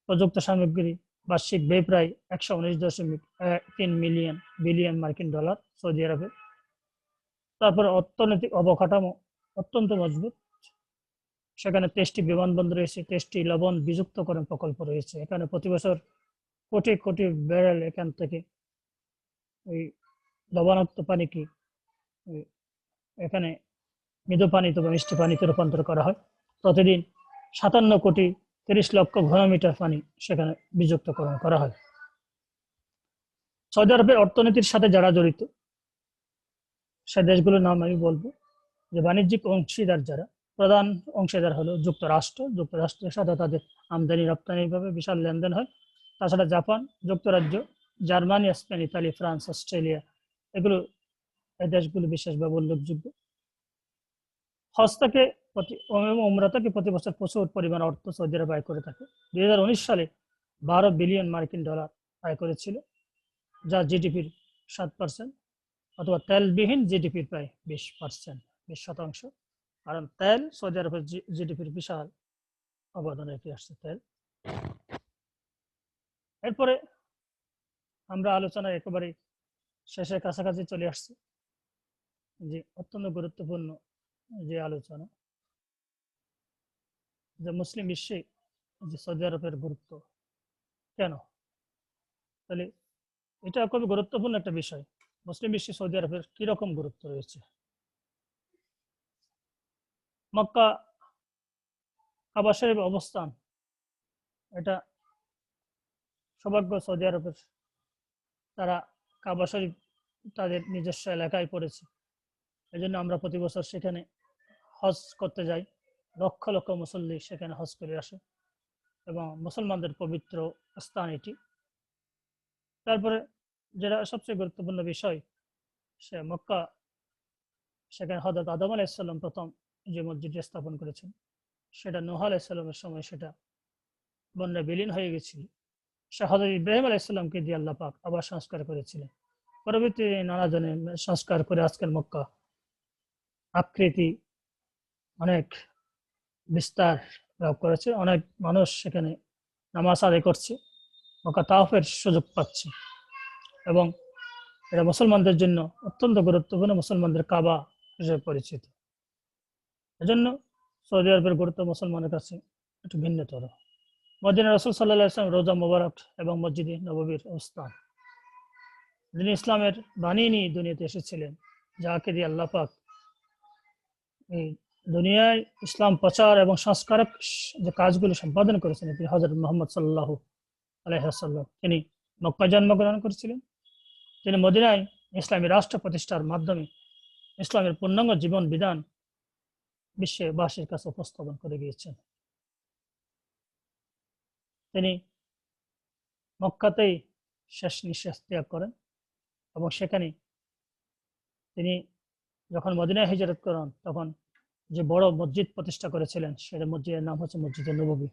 প্রযুক্ত সামগ্রী, বার্ষিক ব্যয় প্রায় 119.3 বিলিয়ন মার্কিন ডলার সৌদি আরবে। তারপরে অর্থনৈতিক অবকাঠামো অত্যন্ত মজবুত। সেখানে 23টি বিমানবন্দর রয়েছে, 23টি লবণ বিযুক্তকরণ প্রকল্প রয়েছে। এখানে প্রতি বছর কোটি কোটি ব্যারেল এখান থেকে ওই লবণাক্ত পানিকে এখানে মৃদু পানিতে বা মিষ্টি পানিতে রূপান্তর করা হয়। প্রতিদিন 57 কোটি 30 লক্ষ ঘনমিটার পানি সেখানে বিযুক্তকরণ করা হয়। সৌদি আরবের অর্থনীতির সাথে যারা জড়িত সে দেশগুলোর নাম আমি বলবো। যে বাণিজ্যিক অংশীদার যারা, প্রধান অংশীদার হলো যুক্তরাষ্ট্র। যুক্তরাষ্ট্রের সাথে তাদের আমদানি রপ্তানিভাবে বিশাল লেনদেন হয়। তাছাড়া জাপান, যুক্তরাজ্য, Germany, Spain, Italy, France, Australia, এগুলো এই দেশগুলো বিশেষভাবে উল্লেখযোগ্য। হজ থেকে উমরা থেকে প্রতি বছর প্রচুর পরিমাণ অর্থ সৌদি আরব আয় করে থাকে। 2019 সালে 12 বিলিয়ন মার্কিন ডলার আয় করেছিল, যা জিডিপির 7%, অথবা তেলবিহীন জিডিপির প্রায় 20%। কারণ তেল সৌদি আরবের জিডিপির বিশাল অবদান রেখে আসছে তেল। এরপরে আমরা আলোচনা একেবারে শেষের কাছাকাছি চলে আসছি, যে অত্যন্ত গুরুত্বপূর্ণ যে আলোচনা, যে মুসলিম বিশ্বে যে সৌদি আরবের গুরুত্ব কেন। তাহলে এটা খুবই গুরুত্বপূর্ণ একটা বিষয়। মুসলিম বিশ্বে সৌদি আরবের কিরকম গুরুত্ব রয়েছে। মক্কা, কাবা শরীফ অবস্থান, এটা সৌভাগ্য সৌদি আরবের। তারা কাবা শরীফ তাদের নিজস্ব এলাকায় পড়েছে। এই জন্য আমরা প্রতি বছর সেখানে হজ করতে যাই। লক্ষ লক্ষ মুসল্লি সেখানে হজ করে আসে এবং মুসলমানদের পবিত্র স্থান এটি। তারপরে যেটা সবচেয়ে গুরুত্বপূর্ণ বিষয়, সে মক্কা, সেখানে হযরত আদম আলাইহিস সালাম প্রথম যে মসজিদ স্থাপন করেছেন, সেটা নূহ আলাইহিস সালামের সময় সেটা বন্যায় বিলীন হয়ে গেছিল। সে হযরত ইব্রাহিম আলাইহিস সালামকে দিয়ে আল্লাহ পাক আবার সংস্কার করেছিলেন। পরবর্তী নানা জনে সংস্কার করে আজকের মক্কা আকৃতি অনেক বিস্তার লাভ করেছে। অনেক মানুষ সেখানে নামাজ আদায় করছে, মক্কা তাওয়াফের সুযোগ পাচ্ছে এবং এটা মুসলমানদের জন্য অত্যন্ত গুরুত্বপূর্ণ, মুসলমানদের কাবা হিসেবে পরিচিত। এজন্য সৌদি আরবের গুরুত্ব মুসলমানের কাছে একটু ভিন্নতর। মদিনা রাসূল সাল্লাল্লাহু আলাইহি ওয়াসাল্লাম রোজা মোবারক এবং মসজিদে নববীর অবস্থান। যিনি ইসলামের বাণী নিয়ে দুনিয়াতে এসেছিলেন, যাকে দিয়ে আল্লাহ পাক এই দুনিয়ায় ইসলাম প্রচার এবং সংস্কারক যে কাজগুলো সম্পাদন করেছেন, তিনি হযরত মুহাম্মদ সাল্লাল্লাহু আলাইহি ওয়াসাল্লাম। তিনি মক্কায় জন্মগ্রহণ করেছিলেন। তিনি মদিনায় ইসলামী রাষ্ট্র প্রতিষ্ঠার মাধ্যমে ইসলামের পূর্ণাঙ্গ জীবন বিধান বিশ্ববাসীর কাছে উপস্থাপন করে গিয়েছেন। তিনি মক্কাতেই শেষ নিঃশ্বাস ত্যাগ করেন এবং সেখানে তিনি যখন মদিনায় হিজরত করেন তখন যে বড় মসজিদ প্রতিষ্ঠা করেছিলেন, সেটা মসজিদের নাম হচ্ছে মসজিদে নববী।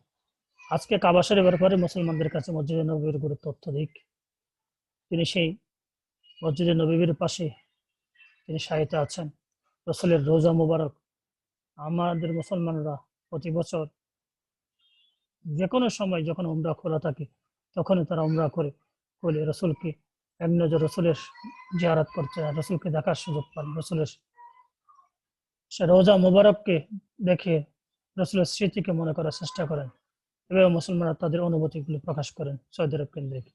আজকে কাবা শরীফের পরে মুসলমানদের কাছে মসজিদে নববীর গুরুত্ব অত্যধিক। তিনি সেই মসজিদে নববীর পাশে তিনি শায়িত আছেন। রাসূলের রোজা মুবারক আমাদের মুসলমানরা প্রতি বছর যে কোনো সময় যখন উমরা খোলা থাকে তখনই তারা উমরা করে বলে রসুলকে এক নজর রসুলের জিয়ারত করতে, রসুলকে দেখার সুযোগ পান। রসুলের সে রোজা মুবারককে দেখে রসুলের স্মৃতিকে মনে করার চেষ্টা করেন। এভাবে মুসলমানরা তাদের অনুভূতিগুলি প্রকাশ করেন সৌদি আরব কেন্দ্রিক।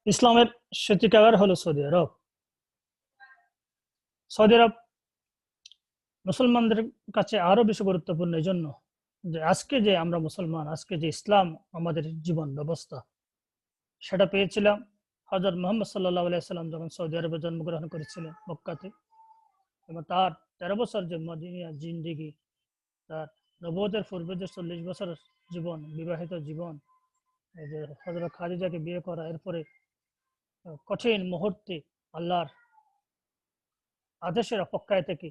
ইসলামের সূতিকাগার হলো সৌদি আরব। সৌদি আরব মুসলমানদের কাছে আরো বেশি গুরুত্বপূর্ণ এই জন্য যে আজকে যে আমরা মুসলমান, আজকে যে ইসলাম আমাদের জীবন ব্যবস্থা, সেটা পেয়েছিলাম হযরত মুহাম্মদ সাল্লাল্লাহু আলাইহি সাল্লাম যখন সৌদি আরবে জন্মগ্রহণ করেছিলেন মক্কাতে, এবং তার 13 বছর যে মদিনা জিন্দেগি, তার নবুয়তের পূর্বে যে 40 বছর জীবন, বিবাহিত জীবন, এই যে হযরত খাদিজাকে বিয়ে করা, এরপরে কঠিন মুহূর্তে আল্লাহর আদেশের অপেক্ষায় থেকে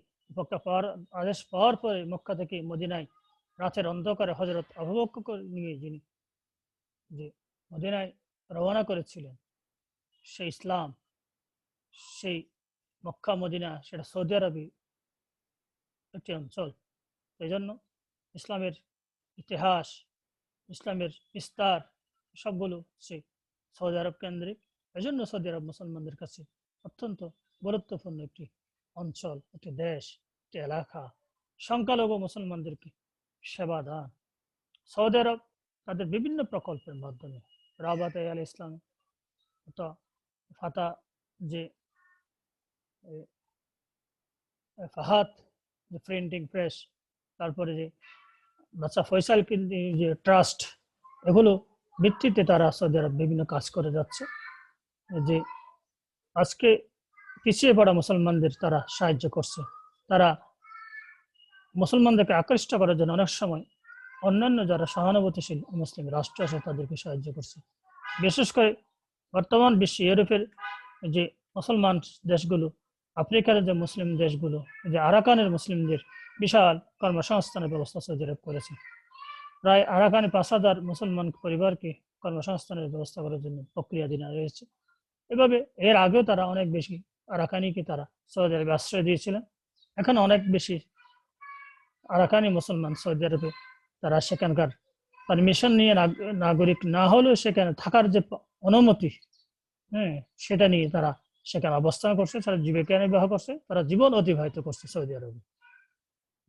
আদেশ পাওয়ার পরে মক্কা থেকে মদিনায় রাতের অন্ধকারে হযরত আবু বকর নিয়ে যিনি যে মদিনায় রওনা করেছিলেন, সেই ইসলাম, সেই মক্কা মদিনা, সেটা সৌদি আরবে একটি অঞ্চল। এই জন্য ইসলামের ইতিহাস, ইসলামের বিস্তার সবগুলো সেই সৌদি আরব কেন্দ্রিক। এই জন্য সৌদি আরব মুসলমানদের কাছে অত্যন্ত গুরুত্বপূর্ণ একটি অঞ্চল, একটি দেশ, একটি এলাকা। সংখ্যালঘু মুসলমানদেরকে সেবা দান। সৌদি আরব তাদের বিভিন্ন প্রকল্পের মাধ্যমে রাবাত আল ইসলাম অথবা ফাতা, যে ফাহাদ যে প্রিন্টিং প্রেস, তারপরে যে বাচ্চা ফয়সাল যে ট্রাস্ট, এগুলো ভিত্তিতে তারা সৌদি আরব বিভিন্ন কাজ করে যাচ্ছে। যে আজকে পিছিয়ে পড়া মুসলমানদের তারা সাহায্য করছে। তারা মুসলমানদেরকে আকৃষ্ট করার জন্য অনেক সময় অন্যান্য যারা সহানুভূতিশীল মুসলিম রাষ্ট্র আছে তাদেরকে সাহায্য করছে। বিশেষ করে বর্তমান বিশ্বে ইউরোপের যে মুসলমান দেশগুলো, আফ্রিকার যে মুসলিম দেশগুলো, যে আরাকানের মুসলিমদের বিশাল কর্মসংস্থানের ব্যবস্থা সৌদি আরব করেছে। প্রায় আরাকানে 5,000 মুসলমান পরিবারকে কর্মসংস্থানের ব্যবস্থা করার জন্য প্রক্রিয়াধীন রয়েছে। এভাবে এর আগেও তারা অনেক বেশি আরাকানিকে তারা সৌদি আরবে আশ্রয় দিয়েছিলেন। এখন অনেক বেশি আরাকানি মুসলমান সৌদি আরবে তারা সেখানকার পারমিশন নিয়ে নাগরিক না হলেও সেখানে থাকার যে অনুমতি, সেটা নিয়ে তারা সেখানে অবস্থান করছে, তারা জীবিকা নির্বাহ করছে, তারা জীবন অতিবাহিত করছে সৌদি আরবে।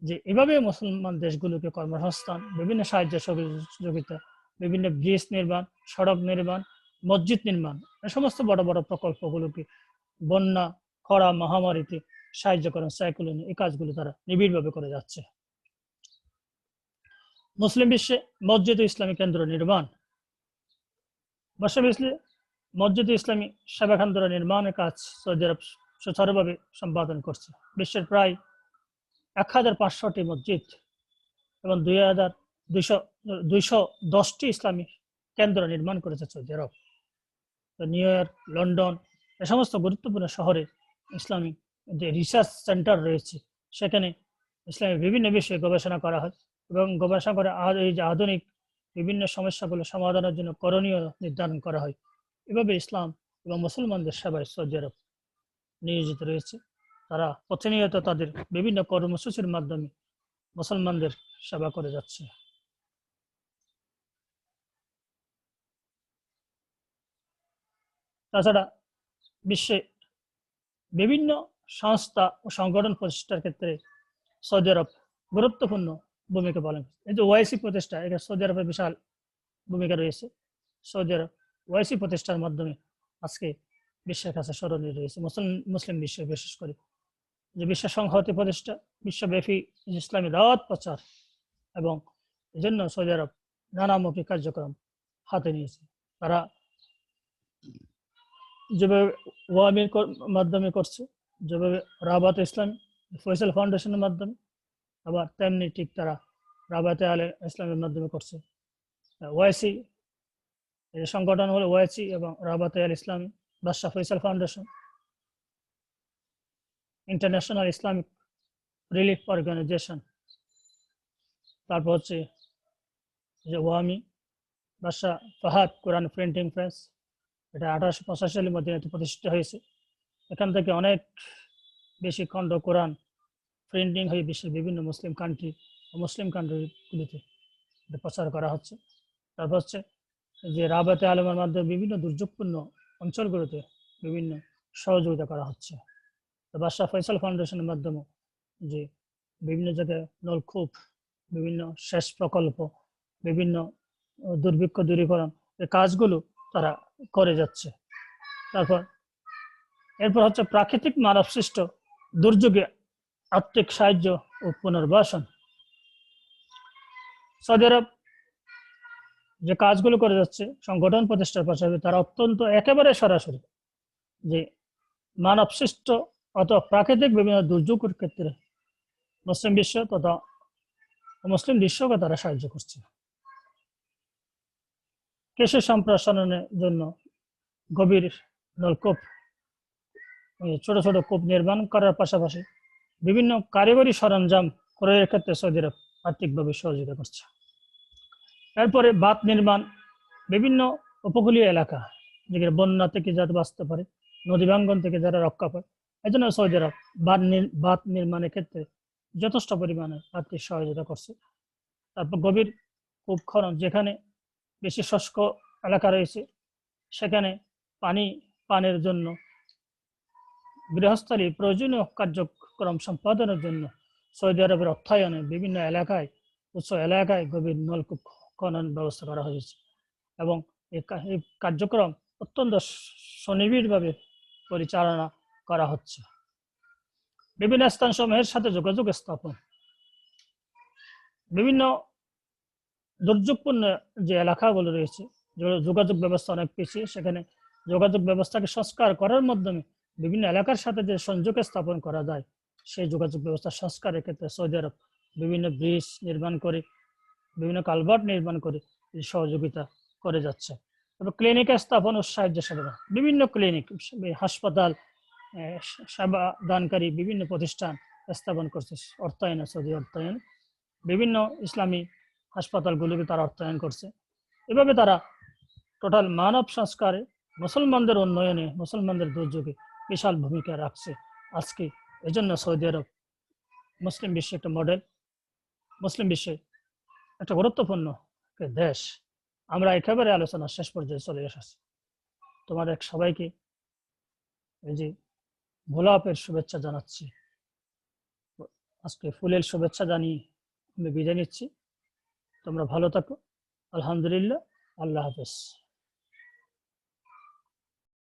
যে এভাবে মুসলমান দেশগুলোকে কর্মসংস্থান, বিভিন্ন সাহায্য সহযোগিতা, বিভিন্ন ব্রিজ নির্মাণ, সড়ক নির্মাণ, মসজিদ নির্মাণ, এই সমস্ত বড় বড় প্রকল্পগুলোকে বন্যা, খরা, মহামারীতে সাহায্য করেন, সাইক্লোন, এই কাজগুলো তারা নিবিড়ভাবে করে যাচ্ছে। মুসলিম বিশ্বে মসজিদ ইসলামী কেন্দ্র নির্মাণ, বিশ্বে মসজিদ ইসলামী সেবা কেন্দ্র নির্মাণের কাজ সৌদি আরব সুচারুভাবে সম্পাদন করছে। বিশ্বের প্রায় 1,500টি মসজিদ এবং 2,210টি ইসলামী কেন্দ্র নির্মাণ করেছে সৌদি আরব। নিউ ইয়র্ক, লন্ডন, এ সমস্ত গুরুত্বপূর্ণ শহরে ইসলামী যে রিসার্চ সেন্টার রয়েছে, সেখানে ইসলামী বিভিন্ন বিষয়ে গবেষণা করা হয় এবং গবেষণা করে এই যে আধুনিক বিভিন্ন সমস্যাগুলো সমাধানের জন্য করণীয় নির্ধারণ করা হয়। এভাবে ইসলাম এবং মুসলমানদের সেবায় সৌদি আরব নিয়োজিত রয়েছে। তারা প্রতিনিয়ত তাদের বিভিন্ন কর্মসূচির মাধ্যমে মুসলমানদের সেবা করে যাচ্ছে। তাছাড়া বিশ্বে বিভিন্ন সংস্থা ও সংগঠন প্রতিষ্ঠার ক্ষেত্রে সৌদি আরব গুরুত্বপূর্ণ ভূমিকা পালন করছে। এই যে ওআইসি প্রতিষ্ঠা, এটা সৌদি আরবের বিশাল ভূমিকা রয়েছে। সৌদি আরব ওআইসি প্রতিষ্ঠার মাধ্যমে আজকে বিশ্বের কাছে স্মরণীয় রয়েছে, মুসলিম বিশ্বে বিশেষ করে। যে বিশ্ব সংহতি প্রতিষ্ঠা, বিশ্বব্যাপী ইসলামী দাওয়াত প্রচার, এবং এই জন্য সৌদি আরব নানামুখী কার্যক্রম হাতে নিয়েছে। তারা যেভাবে ওয়ামির মাধ্যমে করছে, যেভাবে রাবাত ইসলাম ফয়সাল ফাউন্ডেশনের মাধ্যমে, আবার তেমনি ঠিক তারা রাবাতে আল ইসলামের মাধ্যমে করছে। ওয়াইসি সংগঠন হলো ওয়াইসি এবং রাবাতে আল ইসলামী, বাদশাহ Faisal foundation, international Islamic relief organisation, তারপর হচ্ছে যে ওয়ামি, বাদশাহ ফাহাদ কোরআন প্রিন্টিং প্রেস, এটা 1885 সালের মধ্যে প্রতিষ্ঠিত হয়েছে। এখান থেকে অনেক বেশি খণ্ড কোরআন প্রিন্টিং হয়ে বিশ্বের বিভিন্ন মুসলিম কান্ট্রিগুলিতে প্রচার করা হচ্ছে। তারপর হচ্ছে যে রাবাতে আলমের মাধ্যমে বিভিন্ন দুর্যোগপূর্ণ অঞ্চলগুলোতে বিভিন্ন সহযোগিতা করা হচ্ছে। বাদশাহ ফয়সাল ফাউন্ডেশনের মাধ্যমে যে বিভিন্ন জায়গায় নলকূপ, বিভিন্ন সেচ প্রকল্প, বিভিন্ন দুর্ভিক্ষ দূরীকরণ, এই কাজগুলো তারা করে যাচ্ছে। এরপর হচ্ছে প্রাকৃতিক মানব সৃষ্ট দুর্যোগে আর্থিক সাহায্য ও পুনর্বাসন। সৌদি আরব যে কাজগুলো করে যাচ্ছে সংগঠন প্রতিষ্ঠার পাশাপাশি, তারা অত্যন্ত একেবারে সরাসরি যে মানব সৃষ্ট অথবা প্রাকৃতিক বিভিন্ন দুর্যোগের ক্ষেত্রে মুসলিম বিশ্ব তথা মুসলিম বিশ্বকে তারা সাহায্য করছে। কৃষি সম্প্রসারণের জন্য গভীর নলকূপ, ছোট ছোট কূপ নির্মাণ করার পাশাপাশি বিভিন্ন কারিগরি সরঞ্জাম ক্রয়ের ক্ষেত্রে সৌদি আরব আর্থিকভাবে সহযোগিতা করছে। এরপরে বাঁধ নির্মাণ, বিভিন্ন উপকূলীয় এলাকা যেখানে বন্যা থেকে যাতে বাঁচতে পারে, নদী ভাঙ্গন থেকে যারা রক্ষা পায়, এই জন্য সৌদি আরব বাঁধ নির্মাণের ক্ষেত্রে যথেষ্ট পরিমাণে আর্থিক সহযোগিতা করছে। তারপর গভীর কূপ খনন, যেখানে বেশি শুষ্ক এলাকা রয়েছে সেখানে পানের জন্য গৃহস্থলী প্রয়োজনীয় কার্যক্রম সম্পাদনের জন্য সৌদি আরবের অর্থায়নে বিভিন্ন এলাকায় উচ্চ এলাকায় গভীর নলকূপ খনন ব্যবস্থা করা হয়েছে এবং এই কার্যক্রম অত্যন্ত সুনিবিড়ভাবে পরিচালনা করা হচ্ছে। বিভিন্ন স্থানসমূহের সাথে যোগাযোগ স্থাপন, বিভিন্ন দুর্যোগপূর্ণ যে এলাকাগুলো রয়েছে, যোগাযোগ ব্যবস্থা অনেক পিছিয়ে, সেখানে যোগাযোগ ব্যবস্থাকে সংস্কার করার মাধ্যমে বিভিন্ন এলাকার সাথে যে সংযোগ স্থাপন করা যায় সেই যোগাযোগ ব্যবস্থা সংস্কারের ক্ষেত্রে সৌদি আরব বিভিন্ন ব্রিজ নির্মাণ করে, বিভিন্ন কালভার্ট নির্মাণ করে সহযোগিতা করে যাচ্ছে। তবে ক্লিনিক স্থাপন ও সাহায্য সেবা, বিভিন্ন ক্লিনিক, হাসপাতাল, সেবা দানকারী বিভিন্ন প্রতিষ্ঠান স্থাপন করছে অর্থায়নে, সৌদি অর্থায়ন বিভিন্ন ইসলামী হাসপাতালগুলোকে তারা অর্থায়ন করছে। এভাবে তারা টোটাল মানব সংস্কারে, মুসলমানদের উন্নয়নে, মুসলমানদের দুর্যোগে বিশাল ভূমিকা রাখছে আজকে। এই জন্য সৌদি আরব মুসলিম বিশ্বে একটা মডেল, মুসলিম বিশ্বে একটা গুরুত্বপূর্ণ দেশ। আমরা একেবারে আলোচনা শেষ পর্যায়ে চলে এসেছি। তোমাদের সবাইকে এই যে গোলাপের শুভেচ্ছা জানাচ্ছি, আজকে ফুলের শুভেচ্ছা জানিয়ে আমি বিদায় নিচ্ছি। তোমরা ভালো থাকো। আলহামদুলিল্লাহ, আল্লাহ হাফেজ।